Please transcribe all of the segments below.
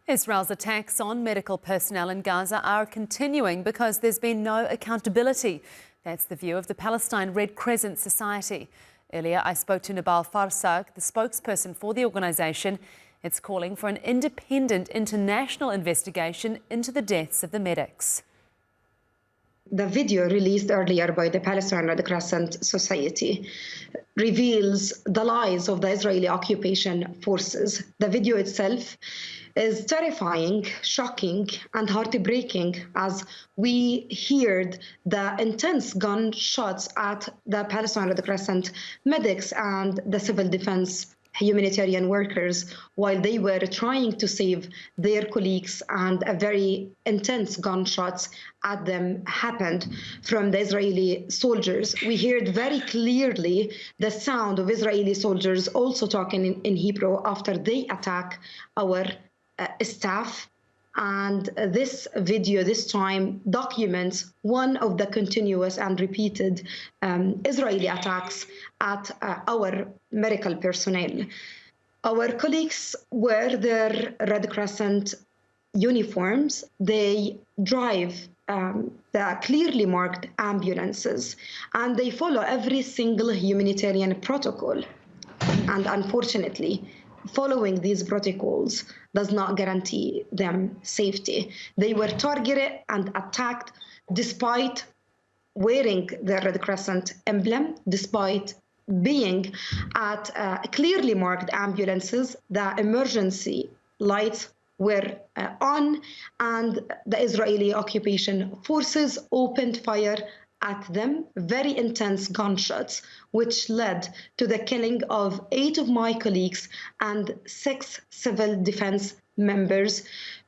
Israel's attacks on medical personnel in Gaza are continuing because there's been no accountability. That's the view of the Palestine Red Crescent Society. Earlier, I spoke to Nebal, the spokesperson for the organisation. It's calling for an independent international investigation into the deaths of the medics. The video released earlier by the Palestine Red Crescent Society reveals the lies of the Israeli occupation forces. The video itself is terrifying, shocking, and heartbreaking as we heard the intense gunshots at the Palestine Red Crescent medics and the civil defense humanitarian workers while they were trying to save their colleagues, and a very intense gunshots at them happened from the Israeli soldiers. We heard very clearly the sound of Israeli soldiers also talking in Hebrew after they attack our staff. And this video this time documents one of the continuous and repeated Israeli attacks at our medical personnel. Our colleagues wear their Red Crescent uniforms. They drive the clearly marked ambulances, and they follow every single humanitarian protocol. And unfortunately, following these protocols does not guarantee them safety. They were targeted and attacked despite wearing the Red Crescent emblem, despite being at clearly marked ambulances. The emergency lights were on, and the Israeli occupation forces opened fire at them, very intense gunshots, which led to the killing of 8 of my colleagues and 6 civil defense members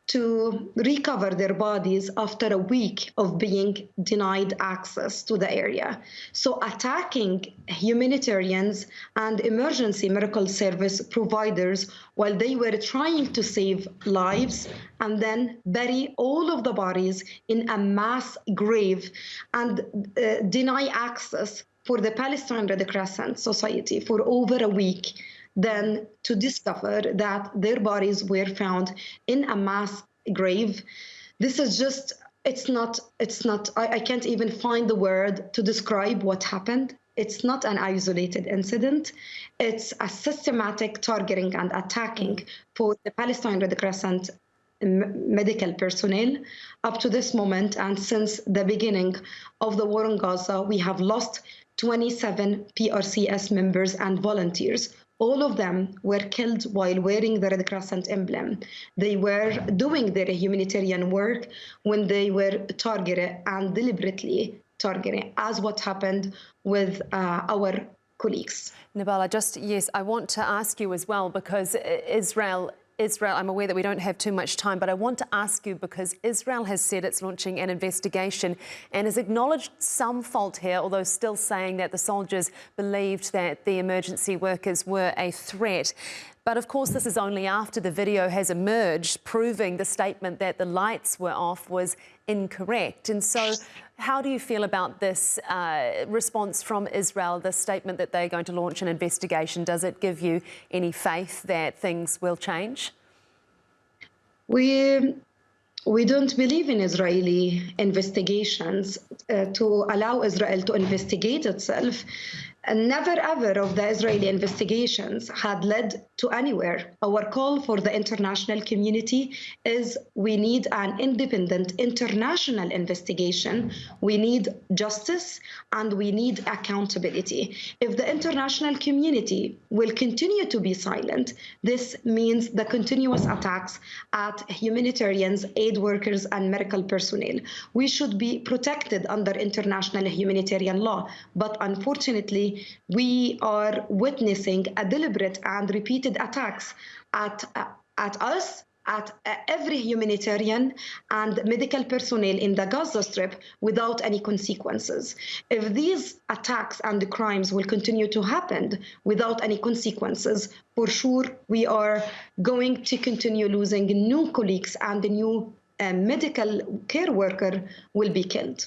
to recover their bodies after a week of being denied access to the area. So attacking humanitarians and emergency medical service providers while they were trying to save lives, and then bury all of the bodies in a mass grave and deny access for the Palestine Red Crescent Society for over a week, then to discover that their bodies were found in a mass grave. This is just, I can't even find the word to describe what happened. It's not an isolated incident. It's a systematic targeting and attacking for the Palestine Red Crescent medical personnel. Up to this moment, and since the beginning of the war in Gaza, we have lost 27 PRCS members and volunteers. All of them were killed while wearing the Red Crescent emblem. They were doing their humanitarian work when they were targeted and deliberately targeted, as what happened with our colleagues. Nebal, I want to ask you as well, because Israel, I'm aware that we don't have too much time, but I want to ask you because Israel has said it's launching an investigation and has acknowledged some fault here, although still saying that the soldiers believed that the emergency workers were a threat. But of course, this is only after the video has emerged, proving the statement that the lights were off was incorrect. And so how do you feel about this response from Israel, the statement that they're going to launch an investigation? Does it give you any faith that things will change? We don't believe in Israeli investigations. To allow Israel to investigate itself, and never ever of the Israeli investigations had led to anywhere. Our call for the international community is we need an independent international investigation. We need justice and we need accountability. If the international community will continue to be silent, this means the continuous attacks at humanitarians, aid workers, and medical personnel. We should be protected under international humanitarian law, but unfortunately, we are witnessing a deliberate and repeated attacks at us, at every humanitarian and medical personnel in the Gaza Strip without any consequences. If these attacks and crimes will continue to happen without any consequences, for sure we are going to continue losing new colleagues, and the new medical care worker will be killed.